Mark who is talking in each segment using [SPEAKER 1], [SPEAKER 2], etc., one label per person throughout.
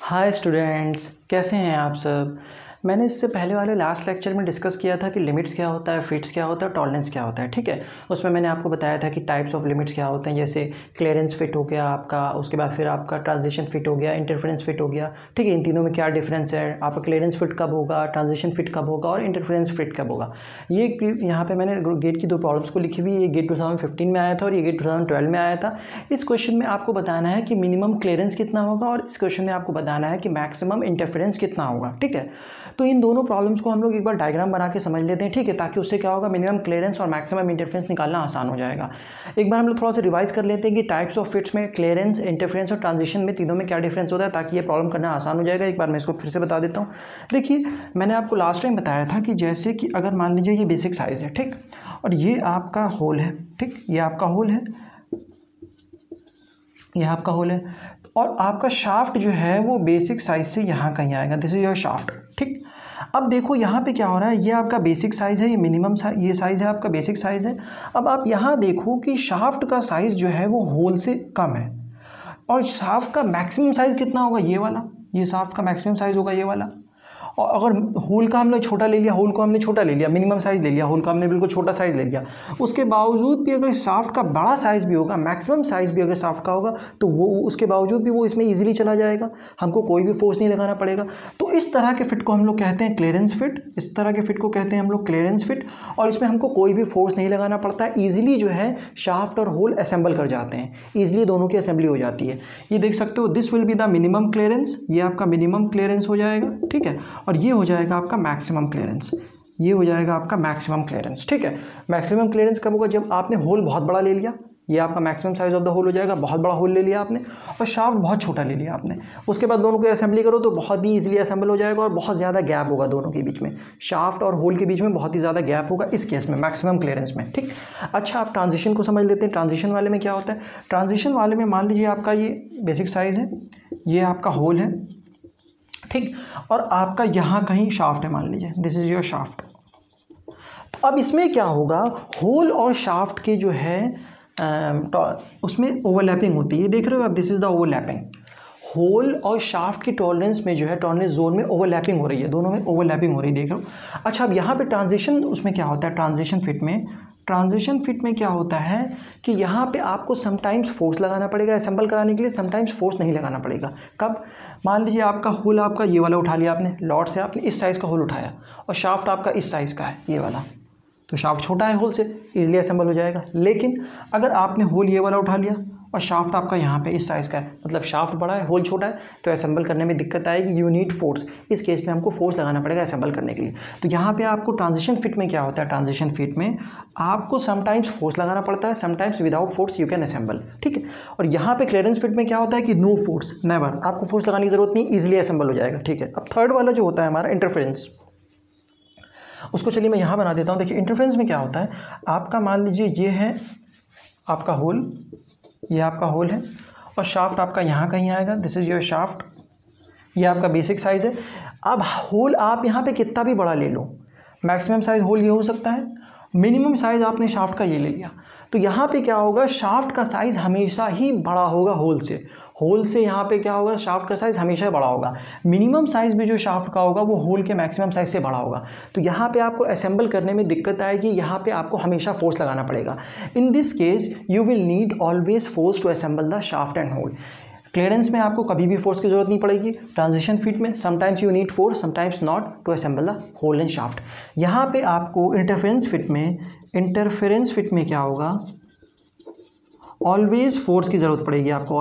[SPEAKER 1] Hi students, कैसे हैं आप सब। मैंने इससे पहले वाले लास्ट लेक्चर में डिस्कस किया था कि लिमिट्स क्या होता है, फिट्स क्या होता है, टॉलरेंस क्या होता है। ठीक है, उसमें मैंने आपको बताया था कि टाइप्स ऑफ लिमिट्स क्या होते हैं, जैसे क्लियरेंस फिट हो गया आपका, उसके बाद फिर आपका ट्रांजिशन फिट हो गया, इंटरफेरेंस फिट हो गया। ठीक है, इन तीनों में क्या डिफरेंस है, आपका क्लियरेंस फिट कब होगा, ट्रांजिशन फिट कब होगा और इंटरफेरेंस फिट कब होगा। ये यहाँ पर मैंने गेट की दो प्रॉब्लम्स को लिखी हुई। ये गेट 2015 में आया था और ये गेट 2012 में आया था। इस क्वेश्चन में आपको बताना है कि मिनिमम क्लियरेंस कितना होगा और इस क्वेश्चन में आपको बताना है कि मैक्सिमम इंटरफेरेंस कितना होगा। ठीक है, तो इन दोनों प्रॉब्लम्स को हम लोग एक बार डायग्राम बना के समझ लेते हैं। ठीक है, ताकि उससे क्या होगा, मिनिमम क्लियरेंस और मैक्सिमम इंटरफेरेंस निकालना आसान हो जाएगा। एक बार हम लोग थोड़ा सा रिवाइज कर लेते हैं कि टाइप्स ऑफ फिट्स में क्लियरेंस, इंटरफेरेंस और ट्रांजिशन में तीनों में क्या डिफरेंस होता है, ताकि ये प्रॉब्लम करना आसान हो जाएगा। एक बार मैं इसको फिर से बता देता हूँ। देखिए, मैंने आपको लास्ट टाइम बताया था कि जैसे कि अगर मान लीजिए ये बेसिक साइज है, ठीक, और ये आपका होल है, ठीक, ये आपका होल है, यह आपका होल है, और आपका शाफ्ट जो है वो बेसिक साइज से यहाँ कहीं आएगा। This is your shaft. ठीक, अब देखो यहाँ पे क्या हो रहा है, ये आपका बेसिक साइज है, ये मिनिमम साइज, ये साइज है आपका बेसिक साइज है। अब आप यहाँ देखो कि शाफ्ट का साइज जो है वो होल से कम है, और शाफ्ट का मैक्सिमम साइज कितना होगा, ये वाला, ये शाफ्ट का मैक्सिमम साइज होगा ये वाला। और अगर होल का हमने छोटा ले लिया, होल को हमने छोटा ले लिया, मिनिमम साइज ले लिया, होल का हमने बिल्कुल छोटा साइज ले लिया, उसके बावजूद भी अगर शाफ्ट का बड़ा साइज भी होगा, मैक्सिमम साइज भी अगर शाफ्ट का होगा, तो वो उसके बावजूद भी वो इसमें इजीली चला जाएगा, हमको कोई भी फोर्स नहीं लगाना पड़ेगा। तो इस तरह के फिट को हम लोग कहते हैं क्लियरेंस फिट। इस तरह के फिट को कहते हैं हम लोग क्लियरेंस फिट, और इसमें हमको कोई भी फोर्स नहीं लगाना पड़ता, ईजिली जो है शाफ्ट और होल असेंबल कर जाते हैं, ईजिली दोनों की असेंबली हो जाती है। ये देख सकते हो, this will be the minimum clearance, ये आपका मिनिमम क्लियरेंस हो जाएगा। ठीक है, और ये हो जाएगा आपका मैक्सिमम क्लियरेंस, ये हो जाएगा आपका मैक्सिमम क्लियरेंस। ठीक है, मैक्सिमम क्लियरेंस कब होगा, जब आपने होल बहुत बड़ा ले लिया, ये आपका maximum size of the hole हो जाएगा। बहुत बड़ा होल ले लिया आपने और शाफ्ट बहुत छोटा ले लिया आपने, उसके बाद दोनों को असेंबली करो तो बहुत ही ईजिली असेंबल हो जाएगा, और बहुत ज़्यादा गैप होगा दोनों के बीच में, शाफ्ट और होल के बीच में बहुत ही ज़्यादा गैप होगा इस केस में, मैक्सिमम क्लियरेंस में। ठीक, अच्छा, आप ट्रांजिशन को समझ लेते हैं। ट्रांजिशन वाले में क्या होता है, ट्रांजिशन वाले में मान लीजिए आपका ये बेसिक साइज है, ये आपका होल है, ठीक, और आपका यहाँ कहीं शाफ्ट है, मान लीजिए दिस इज योर शाफ्ट। तो अब इसमें क्या होगा, होल और शाफ्ट के जो है उसमें ओवरलैपिंग होती है, देख रहे हो आप, this is the overlapping. Hole और शाफ्ट की टॉलरेंस में जो है, टॉलरेंस जोन में ओवरलैपिंग हो रही है, दोनों में ओवरलैपिंग हो रही है, देख लो। अच्छा, अब यहाँ पे ट्रांजिशन, उसमें क्या होता है, ट्रांजिशन फिट में क्या होता है कि यहाँ पे आपको समटाइम्स फोर्स लगाना पड़ेगा असेंबल कराने के लिए, समटाइम्स फोर्स नहीं लगाना पड़ेगा। कब, मान लीजिए आपका होल, आपका ये वाला उठा लिया आपने, लॉट से आपने इस साइज़ का होल उठाया, और शाफ्ट आपका इस साइज़ का है, ये वाला, तो शाफ्ट छोटा है होल से, इजीली असेंबल हो जाएगा। लेकिन अगर आपने होल ये वाला उठा लिया और शाफ्ट आपका यहाँ पे इस साइज़ का है, मतलब शाफ्ट बड़ा है, होल छोटा है, तो असेंबल करने में दिक्कत आएगी, यू नीड फोर्स। इस केस में हमको फोर्स लगाना पड़ेगा असेंबल करने के लिए। तो यहाँ पे आपको ट्रांजिशन फिट में क्या होता है, ट्रांजिशन फिट में आपको समटाइम्स फोर्स लगाना पड़ता है, sometimes without force you can assemble. ठीक है, और यहाँ पे क्लियरेंस फिट में क्या होता है कि नो फोर्स, नेवर, आपको फोर्स लगाने की जरूरत नहीं, ईजिली असेंबल हो जाएगा। ठीक है, अब थर्ड वाला जो होता है हमारा इंटरफेरेंस, उसको चलिए मैं यहाँ बना देता हूँ। देखिए, इंटरफेरेंस में क्या होता है, आपका मान लीजिए ये है आपका होल, ये आपका होल है, और शाफ्ट आपका यहाँ कहीं आएगा, दिस इज योर शाफ्ट, ये आपका बेसिक साइज है। अब होल आप यहाँ पे कितना भी बड़ा ले लो, मैक्सिमम साइज होल ये हो सकता है, मिनिमम साइज आपने शाफ्ट का ये ले लिया, तो यहाँ पे क्या होगा, शाफ्ट का साइज हमेशा ही बड़ा होगा होल से। होल से यहाँ पे क्या होगा, शाफ्ट का साइज हमेशा बड़ा होगा। मिनिमम साइज भी जो शाफ्ट का होगा वो होल के मैक्सिमम साइज से बड़ा होगा। तो यहाँ पे आपको असेंबल करने में दिक्कत आएगी, यहाँ पे आपको हमेशा फोर्स लगाना पड़ेगा। In this case you will need always force to assemble the shaft and hole. Clearance में आपको कभी भी फोर्स की जरूरत नहीं पड़ेगी। ट्रांजिशन फिट में sometimes you need force, sometimes not, to assemble the hole and shaft. यहाँ पे आपको इंटरफेरेंस फिट में क्या होगा, ऑलवेज फोर्स की ज़रूरत पड़ेगी आपको,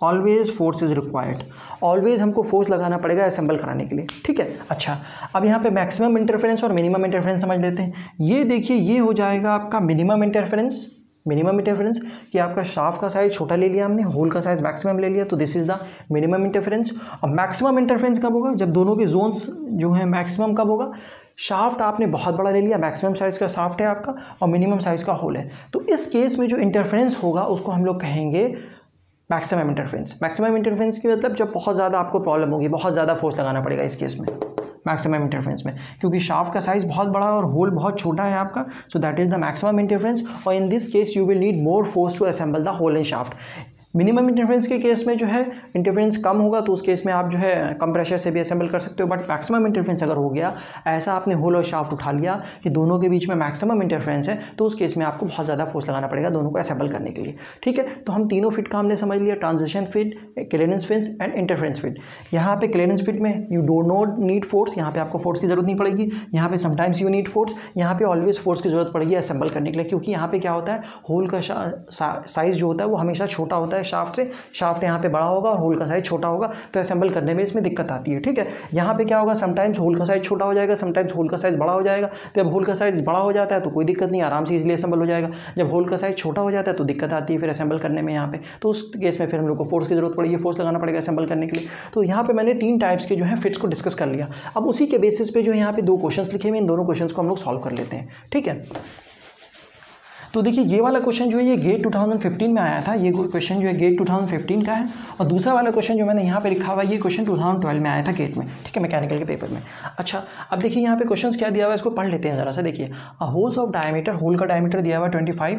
[SPEAKER 1] always force is required, always हमको फोर्स लगाना पड़ेगा असेंबल कराने के लिए। ठीक है, अच्छा, अब यहाँ पे मैक्सिमम इंटरफेरेंस और मिनिमम इंटरफेरेंस समझ लेते हैं। ये देखिए, ये हो जाएगा आपका मिनिमम इंटरफेरेंस कि आपका शाफ्ट का साइज छोटा ले लिया हमने, होल का साइज मैक्सिमम ले लिया, तो this is the minimum interference. और मैक्सिमम इंटरफेरेंस कब होगा, जब दोनों के जोन्स जो है मैक्सिमम कब होगा, शाफ्ट आपने बहुत बड़ा ले लिया, मैक्सिमम साइज का शाफ्ट है आपका और मिनिमम साइज का होल है, तो इस केस में जो इंटरफेरेंस होगा उसको हम लोग कहेंगे मैक्सिमम इंटरफेरेंस। मैक्सिमम इंटरफेरेंस की मतलब जब बहुत ज़्यादा आपको प्रॉब्लम होगी, बहुत ज़्यादा फोर्स लगाना पड़ेगा इस केस में, मैक्सिमम इंटरफेरेंस में, क्योंकि शाफ्ट का साइज बहुत बड़ा है और होल बहुत छोटा है आपका, so that is the maximum interference. और in this case you will need more force to assemble the hole and shaft. Minimum interference के केस में जो है इंटरफेरेंस कम होगा तो उस केस में आप जो है कम प्रेशर से भी असेंबल कर सकते हो, बट मैक्सिमम इंटरफेरेंस अगर हो गया, ऐसा आपने होल और शाफ्ट उठा लिया कि दोनों के बीच में मैक्सिमम इंटरफेरेंस है, तो उस केस में आपको बहुत ज़्यादा फोर्स लगाना पड़ेगा दोनों को असेंबल करने के लिए। ठीक है, तो हम तीनों फिट का हमने समझ लिया, transition fit, clearance fit and interference fit. यहाँ पे क्लियरेंस फिट में you do not need force, यहाँ पे आपको फोर्स की जरूरत नहीं पड़ेगी। यहाँ पे समटाइम्स यू नीड फोर्स, यहाँ पे ऑलवेज फोर्स की जरूरत पड़ेगी असेंबल करने के लिए, क्योंकि यहाँ पे क्या होता है, होल का साइज जो होता है वो हमेशा छोटा होता है शाफ्ट से। शाफ्ट यहाँ पे बड़ा होगा और होल का साइज छोटा होगा, तो असेंबल करने में इसमें दिक्कत आती है। ठीक है, यहाँ पे क्या होगा, समटाइम्स होल का साइज छोटा हो जाएगा, समटाइम्स होल का साइज बड़ा हो जाएगा। तो जब होल का साइज बड़ा हो जाता है तो कोई दिक्कत नहीं, आराम से इजीली असेंबल हो जाएगा। जब होल का साइज छोटा हो जाता है तो दिक्कत आती है फिर असेंबल करने में यहाँ पे, तो उस केस में फिर हम लोग को फोर्स की जरूरत पड़ेगी, फोर्स लगाना पड़ेगा असेंबल करने के लिए। तो यहाँ पे मैंने 3 टाइप्स के जो है फिट्स को डिस्कस कर लिया। अब उसी के बेसिस पे जो यहाँ पे 2 क्वेश्चंस लिखे हुए, इन दोनों क्वेश्चंस को हम लोग सॉल्व कर लेते हैं। ठीक है, तो देखिए ये वाला क्वेश्चन जो है ये गेट 2015 में आया था, ये क्वेश्चन जो है गेट 2015 का है, और दूसरा वाला क्वेश्चन जो मैंने यहाँ पे लिखा हुआ है ये क्वेश्चन 2012 में आया था गेट में। ठीक है, मैकेनिकल के पेपर में। अच्छा, अब देखिए यहाँ पे क्वेश्चन क्या दिया हुआ है, इसको पढ़ लेते हैं ज़रा सा। देखिए, होल्स ऑफ डायमीटर, होल का डायमीटर दिया हुआ है 25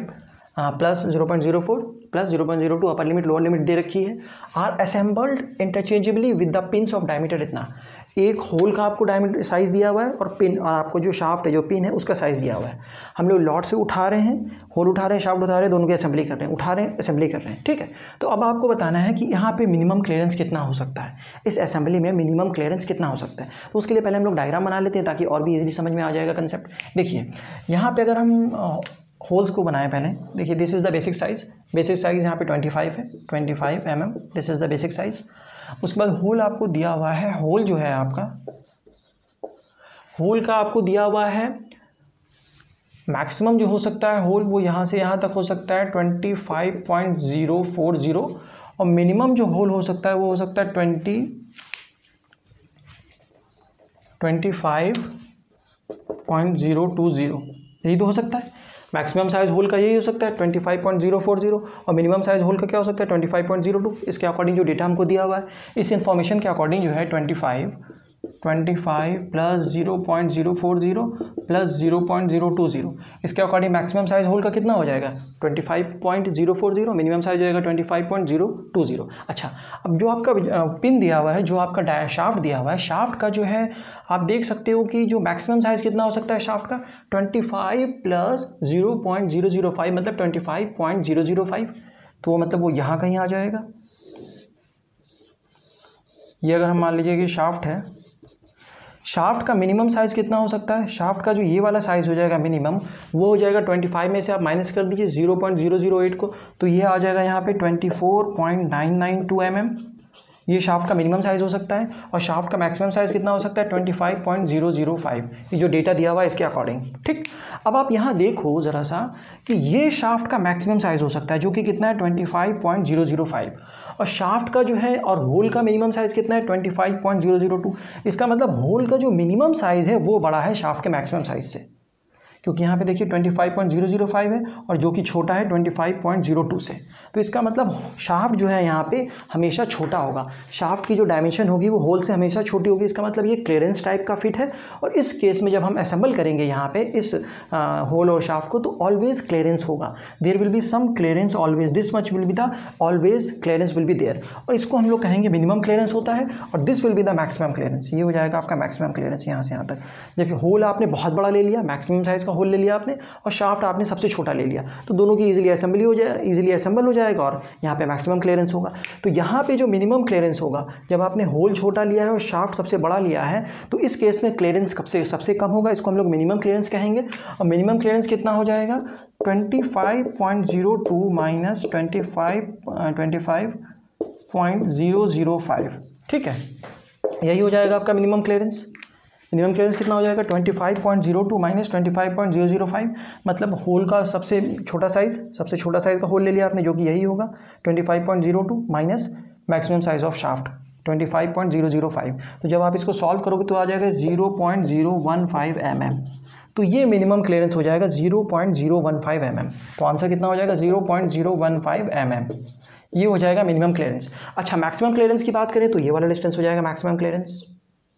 [SPEAKER 1] plus 0.04 plus 0.02, upper limit lower limit दे रखी है। Are assembled interchangeably with the pins of diameter, इतना एक होल का आपको डायमीटर साइज़ दिया हुआ है और पिन, और आपको जो शाफ्ट है जो पिन है उसका साइज़ दिया हुआ है। हम लोग लॉट से उठा रहे हैं, होल उठा रहे हैं, शाफ्ट उठा रहे हैं, दोनों की असेंबली कर रहे हैं, उठा रहे हैं असेंबली कर रहे हैं। ठीक है, तो अब आपको बताना है कि यहाँ पे मिनिमम क्लियरेंस कितना हो सकता है, इस असेंबली में मिनिमम क्लियरेंस कितना हो सकता है। तो उसके लिए पहले हम लोग डायग्राम बना लेते हैं ताकि और भी ईजिली समझ में आ जाएगा कंसेप्ट। देखिए यहाँ पर अगर हम होल्स को बनाएं पहले, देखिए this is the basic size यहाँ पे 25 है, 25 mm, this is the basic size. उसके बाद होल आपको दिया हुआ है, होल जो है आपका, होल का आपको दिया हुआ है मैक्सिमम जो हो सकता है होल वो यहाँ से यहाँ तक हो सकता है 25.040, और मिनिमम जो होल हो सकता है वो हो सकता है 25.020, यही तो हो सकता है। मैक्सिमम साइज होल का यही हो सकता है 25.040, और मिनिमम साइज होल का क्या हो सकता है 25.02। इसके अकॉर्डिंग जो डेटा हमको दिया हुआ है, इस इन्फॉर्मेशन के अकॉर्डिंग जो है 25 प्लस 0.040 प्लस 0.020, इसके अकॉर्डिंग मैक्सिमम साइज होल का कितना हो जाएगा 25.040, मिनिमम साइज हो जाएगा 25.020। अच्छा, अब जो आपका पिन दिया हुआ है, जो आपका शाफ्ट दिया हुआ है, शाफ्ट का जो है आप देख सकते हो कि जो मैक्सिमम साइज कितना हो सकता है शाफ्ट का 25 प्लस 0.005, मतलब 25.005, तो मतलब वो यहाँ कहीं आ जाएगा। ये अगर हम मान लीजिए कि शाफ्ट है, शाफ्ट का मिनिमम साइज़ कितना हो सकता है, शाफ्ट का जो ये वाला साइज़ हो जाएगा मिनिमम, वो हो जाएगा 25 में से आप माइनस कर दीजिए 0.008 को, तो ये आ जाएगा यहाँ पे 24.992 mm, ये शाफ्ट का मिनिमम साइज़ हो सकता है। और शाफ्ट का मैक्सिमम साइज़ कितना हो सकता है 25.005, ये जो डेटा दिया हुआ है इसके अकॉर्डिंग। ठीक, अब आप यहाँ देखो ज़रा सा कि ये शाफ्ट का मैक्सिमम साइज़ हो सकता है जो कि कितना है 25.005, और शाफ्ट का जो है और होल का मिनिमम साइज़ कितना है 25.002। इसका मतलब होल का जो मिनिमम साइज़ है वो बड़ा है शाफ्ट के मैक्सिमम साइज़ से, क्योंकि यहाँ पे देखिए 25.005 है और जो कि छोटा है 25.02 से। तो इसका मतलब शाफ्ट जो है यहाँ पे हमेशा छोटा होगा, शाफ्ट की जो डायमेंशन होगी वो होल से हमेशा छोटी होगी। इसका मतलब ये क्लियरेंस टाइप का फिट है, और इस केस में जब हम असेंबल करेंगे यहाँ पे इस होल और शाफ्ट को, तो ऑलवेज क्लियरेंस होगा, there will be some clearance always, this much will be the always clearance will be there, और इसको हम लोग कहेंगे मिनिमम क्लियरेंस होता है, और this will be the maximum clearance. ये हो जाएगा आपका मैक्सिमम क्लियरेंस यहाँ से यहाँ तक। जब होल आपने बहुत बड़ा ले लिया, मैक्सिमम साइज़ का होल ले लिया आपने, और शाफ्ट आपने सबसे छोटा ले लिया, तो दोनों की इजीली असेंबली हो जाए, इजीली असेंबल हो जाएगा, और यहाँ पे मैक्सिमम क्लियरेंस होगा। तो यहाँ पे जो मिनिमम क्लियरेंस होगा, जब आपने होल छोटा लिया है और शाफ्ट सबसे बड़ा लिया है, तो इस केस में क्लियरेंस सबसे कम होगा, इसको हम लोग मिनिमम क्लियरेंस कहेंगे। और मिनिमम क्लियरेंस कितना हो जाएगा 25.02 माइनस 25.005। ठीक है, यही हो जाएगा आपका मिनिमम क्लियरेंस। मिनिमम क्लियरेंस कितना हो जाएगा 25.02 माइनस 25.005, मतलब होल का सबसे छोटा साइज़ का होल ले लिया आपने, जो कि यही होगा 25.02 minus maximum size of shaft 25.005। तो जब आप इसको सॉल्व करोगे तो आ जाएगा 0.015 mm, तो ये मिनिमम क्लियरेंस हो जाएगा 0.015 mm। तो आंसर कितना हो जाएगा 0.015 mm, ये हो जाएगा मिनिमम क्लियरेंस। अच्छा, मैक्सिमम क्लियरेंस की बात करें तो ये वाला डिस्टेंस हो जाएगा मैक्सिमम क्लियरेंस,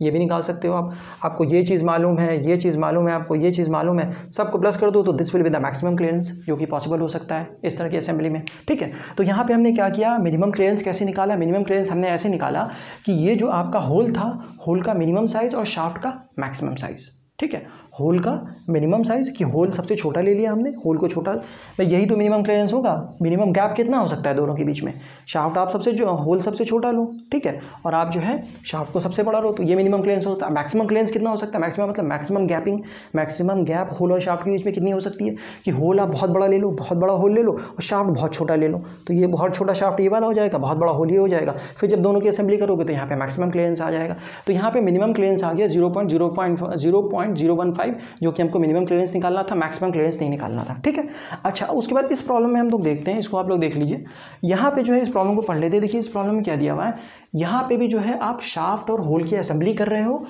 [SPEAKER 1] ये भी निकाल सकते हो आप। आपको ये चीज़ मालूम है, ये चीज़ मालूम है, आपको ये चीज़ मालूम है, सबको प्लस कर दो तो this will be the maximum clearance, जो कि पॉसिबल हो सकता है इस तरह की असेंबली में। ठीक है, तो यहाँ पे हमने क्या किया, मिनिमम क्लियरेंस कैसे निकाला। मिनिमम क्लियरेंस हमने ऐसे निकाला कि ये जो आपका होल था, होल का मिनिमम साइज़ और शाफ्ट का मैक्सिमम साइज़। ठीक है, होल का मिनिमम साइज़ कि होल सबसे छोटा ले लिया हमने, होल को छोटा, भाई यही तो मिनिमम क्लियरेंस होगा। मिनिमम गैप कितना हो सकता है दोनों के बीच में, शाफ्ट आप सबसे जो होल सबसे छोटा लो, ठीक है, और आप जो है शाफ्ट को सबसे बड़ा लो, तो ये मिनिमम क्लियरेंस होता है। मैक्सिमम क्लियरेंस कितना हो सकता है, मैक्सिमम मतलब maximum gapping, maximum gap hole और शाफ्ट के बीच में कितनी हो सकती है कि होल आप बहुत बड़ा ले लो, बहुत बड़ा होल ले लो, और शाफ्ट बहुत छोटा ले लो, तो ये बहुत छोटा शाफ्ट ये वाला हो जाएगा, बहुत बड़ा होल ये हो जाएगा। फिर जब दोनों की असेंबली करोगे तो यहाँ पे मैक्सिमम क्लियरेंस आ जाएगा। तो यहाँ पे मिनिमम क्लियरेंस आ गया 0.015, जो कि हमको मिनिमम क्लियरेंस निकालना था, मैक्सिमम क्लियरेंस नहीं निकालना था। ठीक है, अच्छा उसके बाद इस प्रॉब्लम में हम लोग देखते हैं, इसको आप लोग देख लीजिए, यहाँ पे जो है इस प्रॉब्लम को पढ़ लेते हैं। देखिए इस प्रॉब्लम में क्या दिया हुआ है, यहाँ पे भी जो है आप शाफ्ट और होल की असेंबली कर रहे हो,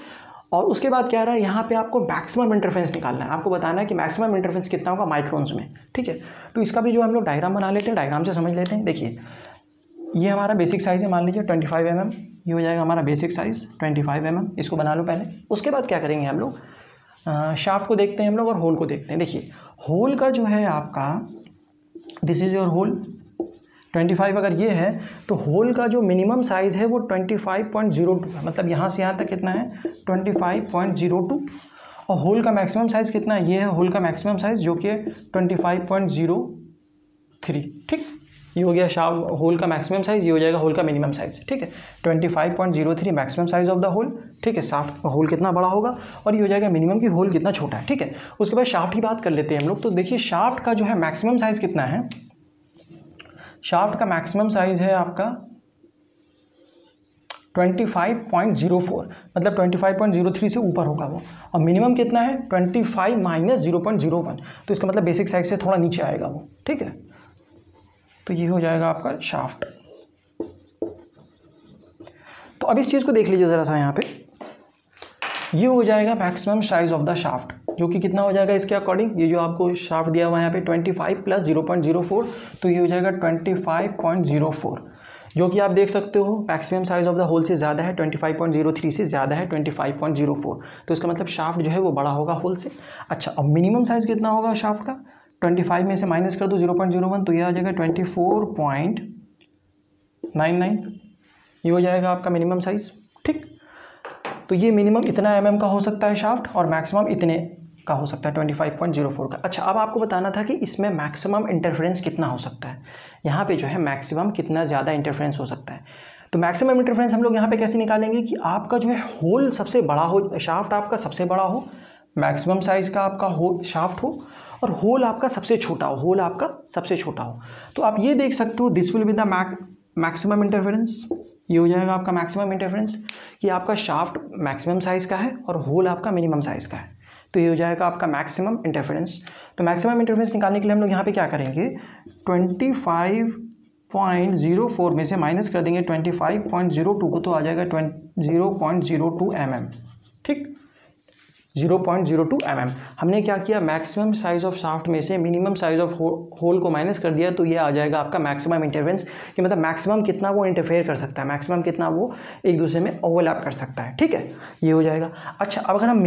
[SPEAKER 1] और उसके बाद क्या रहा है, यहाँ पे आपको मैक्सिमम इंटरफेरेंस निकालना है। आपको बताना है कि मैक्सिमम इंटरफेरेंस कितना होगा माइक्रोन्स में। ठीक है, तो इसका भी जो हम लोग डायग्राम बना लेते हैं, डायग्राम से समझ लेते हैं। देखिए ये हमारा बेसिक साइज़ है, मान लीजिए 25 mm, ये हो जाएगा हमारा बेसिक साइज़ 25 mm, इसको बना लो पहले। उसके बाद क्या करेंगे हम लोग, शाफ्ट को देखते हैं हम लोग और होल को देखते हैं। देखिए होल का जो है आपका, दिस इज़ योर होल 25 अगर ये है, तो होल का जो मिनिमम साइज़ है वो 25.02 है, मतलब यहाँ से यहाँ तक कितना है 25.02, और होल का मैक्सिमम साइज़ कितना है, ये है होल का मैक्सिमम साइज़ जो कि 25.03। ठीक, ये हो गया होल का मैक्सिमम साइज़, ये हो जाएगा होल का मिनिमम साइज़। ठीक है, 25.03 maximum size of the hole. ठीक है, शाफ्ट का होल कितना बड़ा होगा, और ये हो जाएगा मिनिमम की होल कितना छोटा है। ठीक है, उसके बाद शाफ्ट की बात कर लेते हैं हम लोग। तो देखिए शाफ्ट का जो है मैक्सिमम साइज़ कितना है, शाफ्ट का मैक्सिमम साइज़ है आपका 25.04, मतलब 25.03 से ऊपर होगा वो, और मिनिमम कितना है 25 माइनस 0.01, तो इसका मतलब बेसिक साइज से थोड़ा नीचे आएगा वो। ठीक है, तो ये हो जाएगा आपका शाफ्ट। तो अब इस चीज़ को देख लीजिए ज़रा सा, यहाँ पे ये हो जाएगा maximum size of the shaft, जो कि कितना हो जाएगा इसके अकॉर्डिंग, ये जो आपको शाफ्ट दिया हुआ है यहाँ पे 25 प्लस 0.04, तो ये हो जाएगा 25.04, जो कि आप देख सकते हो maximum size of the hole से ज़्यादा है, 25.03 से ज़्यादा है 25.04, तो इसका मतलब शाफ्ट जो है वो बड़ा होगा होल से। अच्छा, अब मिनिमम साइज़ कितना होगा शाफ्ट का, 25 में से माइनस कर दो 0.01, तो ये आ जाएगा 24.99, ये हो जाएगा आपका मिनिमम साइज़। ठीक, तो ये मिनिमम इतना mm का हो सकता है शाफ्ट, और मैक्सिमम इतने का हो सकता है 25.04 का। अच्छा, अब आपको बताना था कि इसमें मैक्सिमम इंटरफेरेंस कितना हो सकता है, यहाँ पे जो है मैक्सिमम कितना ज़्यादा इंटरफेरेंस हो सकता है। तो मैक्सिमम इंटरफेरेंस हम लोग यहाँ पे कैसे निकालेंगे कि आपका जो है होल सबसे बड़ा हो, शाफ्ट आपका सबसे बड़ा हो, मैक्सिमम साइज़ का आपका हो शाफ्ट हो, और होल आपका सबसे छोटा हो, होल आपका सबसे छोटा हो। तो आप ये देख सकते हो this will be the maximum interference, ये हो जाएगा आपका मैक्सिमम इंटरफेरेंस कि आपका शाफ्ट मैक्सिमम साइज़ का है और होल आपका मिनिमम साइज़ का है, तो ये हो जाएगा आपका मैक्सिमम इंटरफेरेंस। तो मैक्सिमम इंटरफेरेंस निकालने के लिए हम लोग यहाँ पे क्या करेंगे, 25.04 में से माइनस कर देंगे 25.02 को, तो आ जाएगा 0.02 mm। ठीक, 0.02 mm। हमने क्या किया, मैक्सिमम साइज ऑफ शाफ्ट में से मिनिमम साइज ऑफ होल को माइनस कर दिया, तो ये आ जाएगा आपका मैक्सिमम इंटरफेरेंस, कि मतलब मैक्सिमम कितना वो इंटरफेयर कर सकता है, मैक्सिमम कितना वो एक दूसरे में ओवरलैप कर सकता है। ठीक है, ये हो जाएगा। अच्छा, अब अगर हम